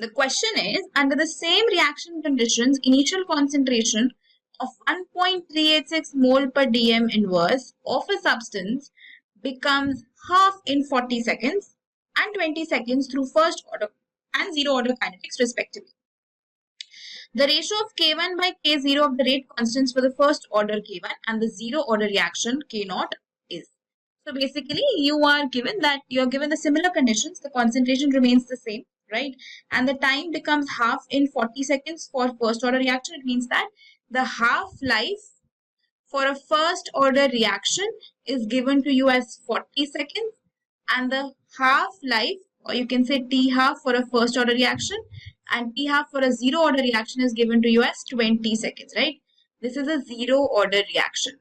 The question is, under the same reaction conditions, initial concentration of 1.386 mole per dm inverse of a substance becomes half in 40 seconds and 20 seconds through first order and zero order kinetics respectively. The ratio of K1 by K0 of the rate constants for the first order K1 and the zero order reaction K0 is. So basically you are given the similar conditions, the concentration remains the same, right? And the time becomes half in 40 seconds for first order reaction. It means that the half-life for a first order reaction is given to you as 40 seconds, and the half-life, or you can say T half for a first order reaction and T half for a zero order reaction is given to you as 20 seconds, right? This is a zero order reaction.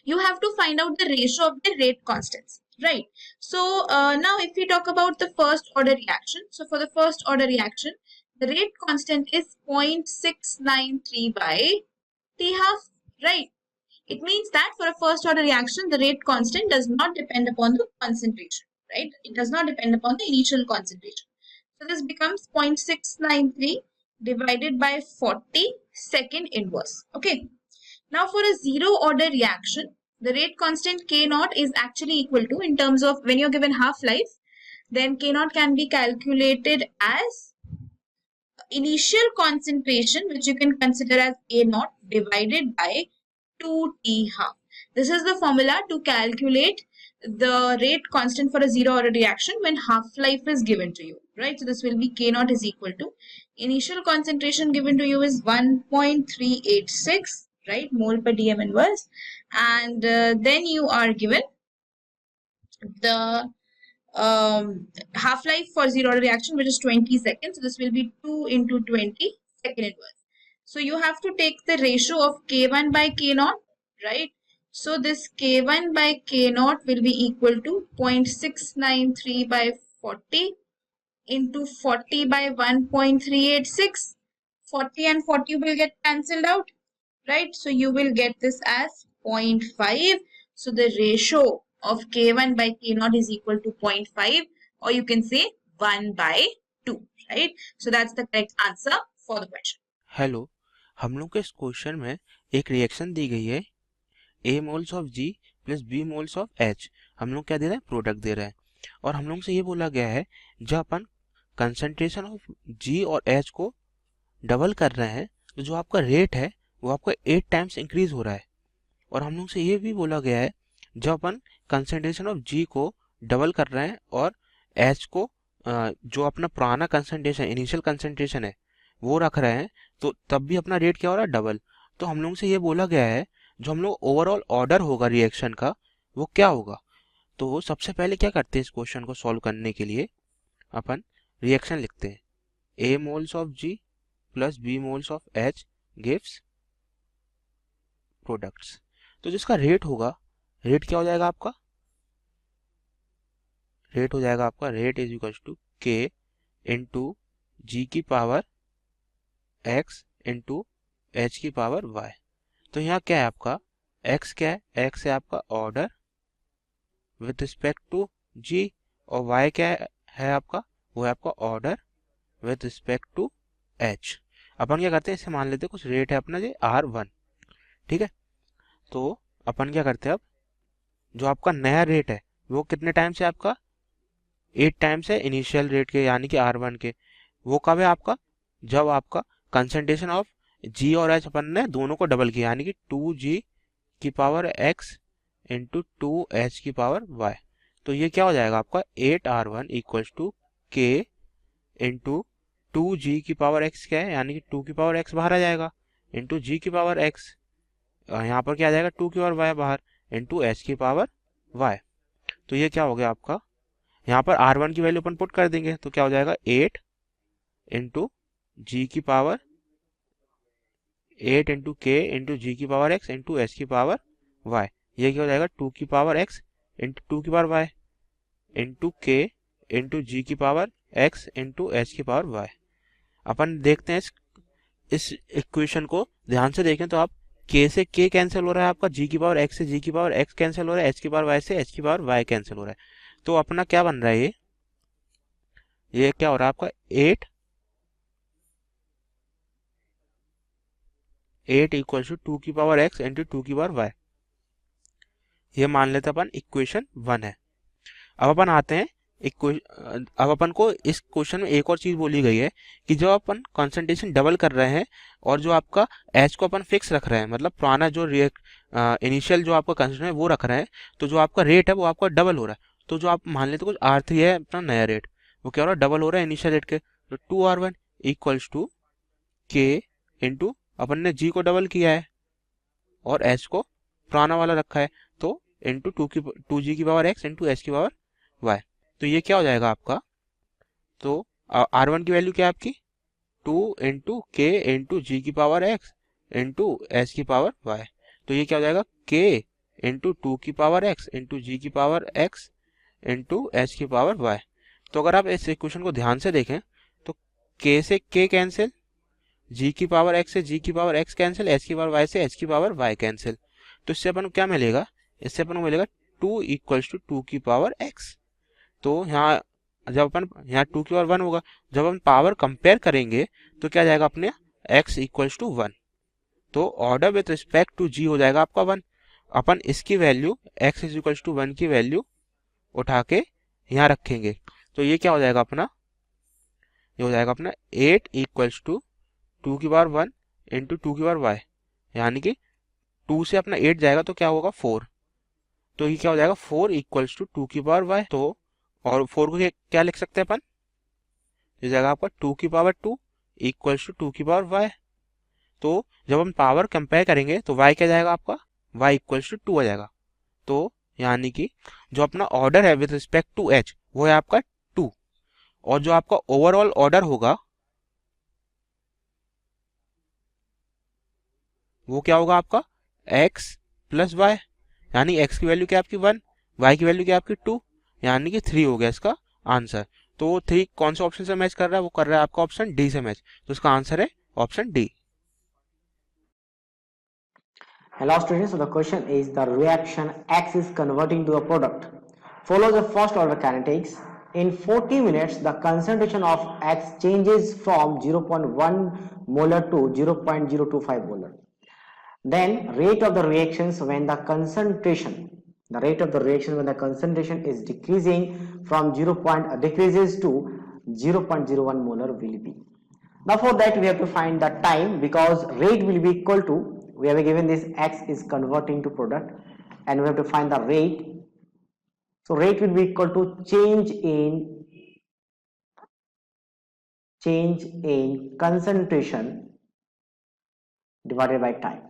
You have to find out the ratio of the rate constants, right? So now if we talk about the first order reaction, so for the first order reaction, the rate constant is 0.693 by T half, right? It means that for a first order reaction, the rate constant does not depend upon the concentration, right? It does not depend upon the initial concentration. So this becomes 0.693 divided by 40 second inverse. Okay. Now for a zero order reaction, the rate constant K0 is actually equal to, in terms of when you're given half-life, then K0 can be calculated as initial concentration, which you can consider as A0 divided by 2T half. This is the formula to calculate the rate constant for a zero order reaction when half-life is given to you, right? So this will be K0 is equal to initial concentration given to you is 1.386, right, mole per dm inverse, and then you are given the half-life for zero order reaction, which is 20 seconds. So this will be 2 into 20 second inverse. So you have to take the ratio of K1 by K0, right? So this K1 by K0 will be equal to 0.693 by 40 into 40 by 1.386. 40 and 40 will get cancelled out, right? So you will get this as 0.5. So the ratio of K1 by K0 is equal to 0.5, or you can say 1 by 2, right? So that's the correct answer for the question. Hello, हम लोग के इस question में एक reaction दी गई है A moles of G plus B moles of H। हम लोग क्या दे रहे हैं, प्रोडक्ट दे रहे हैं। और हम लोग से ये बोला गया है जब अपन कंसंट्रेशन ऑफ G और H को डबल कर रहे हैं तो जो आपका रेट है वो आपका 8 टाइम्स इंक्रीज हो रहा है। और हम लोग से ये भी बोला गया है जब अपन कंसंट्रेशन ऑफ G को डबल कर रहे हैं और H को जो अपना पुराना कंसंट्रेशन इनिशियल कंसंट्रेशन है वो रख रहे हैं, तो तब भी अपना रेट क्या हो रहा है, डबल। तो हम लोग से ये बोला गया है जो हम लोग ओवरऑल ऑर्डर होगा रिएक्शन का वो क्या होगा। तो सबसे पहले क्या करते हैं, इस क्वेश्चन को सॉल्व करने के लिए अपन रिएक्शन लिखते हैं। A moles of G plus B moles of H gives products. तो जिसका रेट होगा, रेट क्या हो जाएगा आपका, रेट हो जाएगा आपका rate is equal to K into G की पावर X इंटू H की पावर Y। तो यहाँ क्या है आपका, X क्या है, X है आपका order with respect to G, और Y क्या है आपका, वो है आपका order with respect to H। अपन क्या करते हैं, इसे मान लेते हैं कुछ रेट है अपना ये R1, ठीक है। तो अपन क्या करते हैं, अब जो आपका नया रेट है वो कितने टाइम से आपका 8 टाइम्स है इनिशियल रेट के, यानी कि R1 के। वो कब है आपका, जब आपका कंसंट्रेशन ऑफ G और H अपन ने दोनों को डबल किया, यानी कि 2G की पावर X इंटू 2H की पावर Y। तो ये क्या हो जाएगा आपका 8R1 equals to K into 2G की पावर X क्या है, यानी कि 2 की पावर X बाहर आ जाएगा, इंटू G की पावर X, यहाँ पर क्या आ जाएगा 2 की पावर Y बाहर, इंटू H की पावर Y। तो ये क्या हो गया आपका, यहाँ पर R1 की वैल्यू अपन पुट कर देंगे तो क्या हो जाएगा 8 इंटू G की power 8 into K into G की पावर X इंटू H की पावर Y। ये क्या हो जाएगा 2 की पावर X इंटू 2 की power Y into K into G की पावर X इंटू H की पावर Y। अपन देखते हैं इस इक्वेशन को ध्यान से देखें तो आप K से K कैंसिल हो रहा है, आपका G की पावर X से G की पावर X कैंसिल हो रहा है, H की पावर Y से H की पावर Y कैंसिल हो रहा है। तो अपना क्या बन रहा है, ये ये क्या हो रहा है आपका 8 इक्वल्स टू 2 की पावर x इंटू 2 की पावर y। ये मान लेते अपन इक्वेशन 1 है। अब अपन आते हैं अब अपन को इस क्वेश्चन में एक और चीज बोली गई है कि जब अपन कंसंट्रेशन डबल कर रहे हैं और जो आपका एच को अपन फिक्स रख रहे हैं, मतलब पुराना जो इनिशियल जो आपका कंसंट्रेशन है वो रख रहे हैं, तो जो आपका रेट है वो आपका डबल हो रहा है। तो जो आप मान लेते कुछ R3 है अपना नया रेट, वो क्या हो रहा है, डबल हो रहा है इनिशियल रेट के। तो 2R1 इक्वल्स टू के इंटू अपन ने जी को डबल किया है और एच को पुराना वाला रखा है, तो इंटू 2G की पावर x इंटू एच की पावर y। तो ये क्या हो जाएगा आपका, तो R1 की वैल्यू क्या है आपकी 2 इंटू के इंटू जी की पावर x इंटू एच की पावर y। तो ये क्या हो जाएगा k इंटू 2 की पावर x इंटू जी की पावर x इंटू एच की पावर y। तो अगर आप इस इक्वेशन को ध्यान से देखें तो k से k कैंसिल, g की पावर x से g की पावर x कैंसिल, h की पावर y से h की पावर y कैंसिल। तो इससे अपन को क्या मिलेगा, इससे अपन को मिलेगा 2 इक्वल्स टू 2 की पावर x। तो यहाँ जब अपन यहाँ 2 की पावर 1 होगा, जब हम पावर कंपेयर करेंगे तो क्या जाएगा अपने x इक्वल्स टू 1। तो order with respect to g हो जाएगा आपका 1। अपन इसकी value x is equals to 1 की वैल्यू उठा के यहाँ रखेंगे। तो ये क्या हो जाएगा अपना, ये हो जाएगा अपना 8 इक्वल्स टू 2 की पावर 1 इंटू 2 की पावर y, यानी कि 2 से अपना 8 जाएगा तो क्या होगा 4। तो ये क्या हो जाएगा 4 इक्वल्स टू 2 की पावर y। तो और 4 को क्या लिख सकते हैं अपन, ये जाएगा आपका 2 की पावर 2 इक्वल्स टू 2 की पावर y। तो जब हम पावर कंपेयर करेंगे तो y क्या जाएगा आपका, y इक्वल्स टू 2 आ जाएगा। तो यानी कि जो अपना ऑर्डर है विद रिस्पेक्ट टू h वो है आपका 2, और जो आपका ओवरऑल ऑर्डर होगा वो क्या होगा आपका x प्लस वाई, यानी x की वैल्यू क्या आपकी 1, y की वैल्यू क्या आपकी 2, यानी कि 3 हो गया इसका आंसर। तो 3 कौन से ऑप्शन से मैच कर रहा है, वो कर रहा है आपका ऑप्शन डी से मैच। तो इसका आंसर है option D. Hello students, so the question is the reaction X is converting to a product follows the first order kinetics. In 40 minutes, the concentration of X changes from 0.1 molar to 0.025 molar. Then rate of the reactions when the concentration is decreasing from decreases to 0.01 molar will be. Now for that we have to find the time, because rate will be equal to, we have given this X is converting to product and we have to find the rate. So rate will be equal to change in concentration divided by time.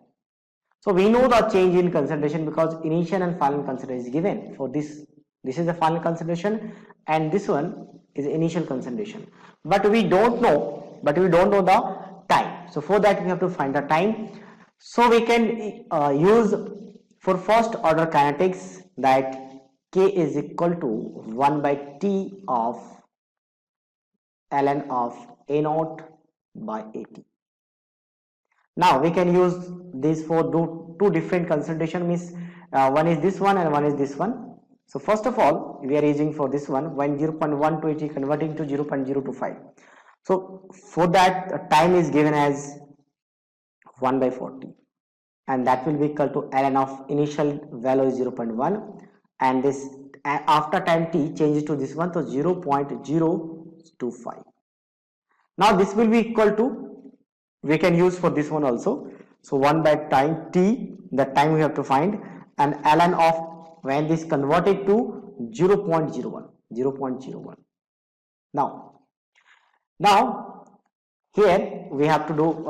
So we know the change in concentration because initial and final concentration is given. For this is the final concentration and this one is initial concentration, but we don't know the time. So for that we have to find the time. So we can use for first order kinetics that K is equal to 1 by T of ln of A naught by AT. Now we can use this for two different concentration, means one is this one and one is this one. So first of all we are using for this one when 0.1 to 80 converting to 0.025. So for that time is given as 1 by 40 and that will be equal to ln of initial value is 0.1 and this after time t changes to this one, so 0.025. Now this will be equal to, we can use for this one also, so 1 by time t, that time we have to find, and ln of when this converted to 0.01. Now here we have to do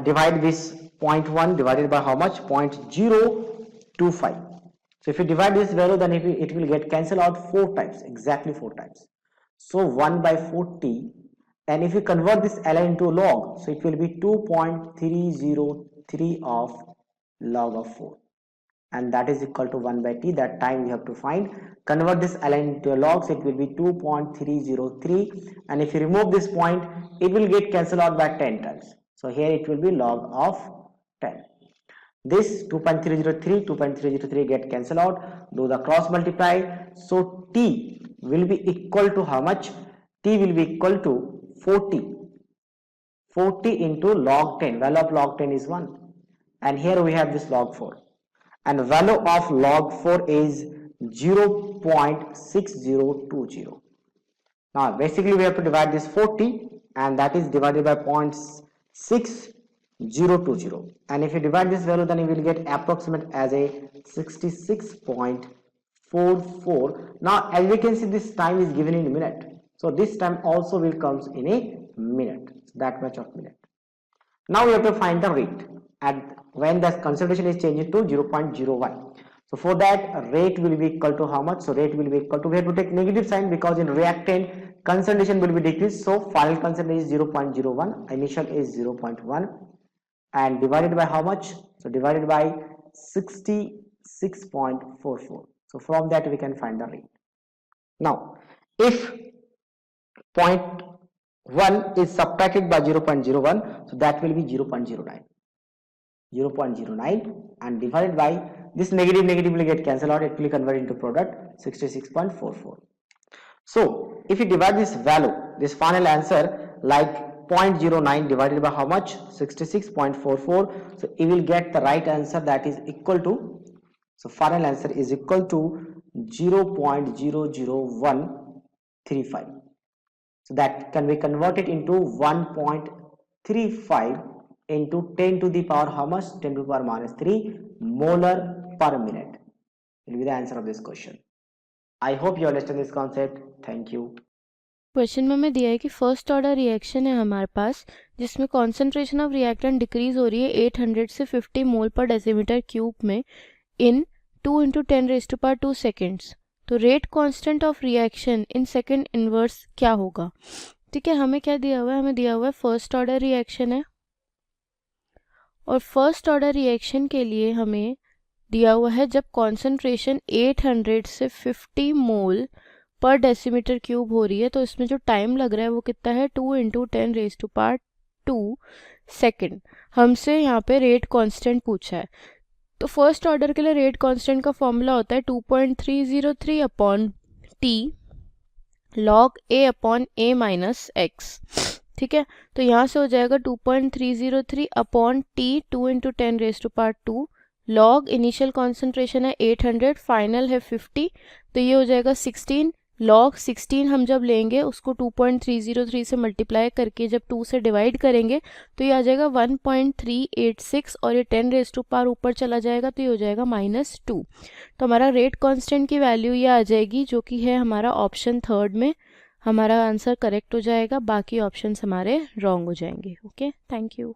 divide this 0.1 divided by how much, 0.025. So if you divide this value, then it will get cancelled out 4 times, exactly 4 times. So 1 by 40, and if you convert this ln into log, so it will be 2.303 of log of 4, and that is equal to 1 by t. That time we have to find. Convert this ln into a log, so it will be 2.303, and if you remove this point, it will get cancelled out by 10 times. So here it will be log of 10. This 2.303 get cancelled out, do the cross multiply, so t will be equal to how much, t will be equal to 40 into log 10. Value of log 10 is 1, and here we have this log 4, and value of log 4 is 0.6020. Now basically we have to divide this 40, and that is divided by 0.6020, and if you divide this value, then you will get approximate as a 66.44. Now as we can see, this time is given in a minute, so this time also will comes in a minute, that much of minute. Now we have to find the rate at when the concentration is changed to 0.01. So for that, rate will be equal to how much? So rate will be equal to, we have to take negative sign because in reactant concentration will be decreased, so final concentration is 0.01, initial is 0.1, and divided by how much? So divided by 66.44. So from that we can find the rate. Now if 0.1 is subtracted by 0.01, so that will be 0.09, and divided by this negative will get cancelled out, it will convert into product 66.44. So if you divide this value, this final answer, like 0.09 divided by how much? 66.44. so you will get the right answer, that is equal to, so final answer is equal to 0.00135. so that can be converted into 1.35 into 10 to the power how much? 10 to the power minus 3 molar per minute will be the answer of this question. I hope you understand this concept. Thank you. Question में हमें दिया है कि first order reaction है हमारे पास, जिसमें concentration of reactant decrease हो रही है 800 से 50 मोल पर डेसीमीटर क्यूब में इन 2 × 10⁻²⁰ सेकेंड्स. तो rate constant of reaction in second inverse क्या होगा? ठीक है, हमें क्या दिया हुआ है? हमें दिया हुआ है फर्स्ट ऑर्डर रिएक्शन है, और फर्स्ट ऑर्डर रिएक्शन के लिए हमें दिया हुआ है जब कॉन्सेंट्रेशन 800 से 50 मोल पर डेसीमीटर क्यूब हो रही है, तो इसमें जो टाइम लग रहा है वो कितना है? 2 × 10⁻² सेकेंड. हमसे यहाँ पे रेट कांस्टेंट पूछा है, तो फर्स्ट ऑर्डर के लिए रेट कांस्टेंट का फॉर्मूला होता है 2.303 upon T log a upon a minus x. ठीक है, तो यहाँ से हो जाएगा 2.303 upon T 2 × 10⁻² log initial concentration है 800, फाइनल है 50, तो ये हो जाएगा 16 log 16. हम जब लेंगे उसको 2.303 से मल्टीप्लाई करके जब 2 से डिवाइड करेंगे तो ये आ जाएगा 1.386, और ये 10⁻² ऊपर चला जाएगा तो ये हो जाएगा -2. तो हमारा रेट कांस्टेंट की वैल्यू ये आ जाएगी, जो कि है हमारा ऑप्शन 3 में. हमारा आंसर करेक्ट हो जाएगा, बाकी ऑप्शंस हमारे रॉन्ग हो जाएंगे. Okay, thank you.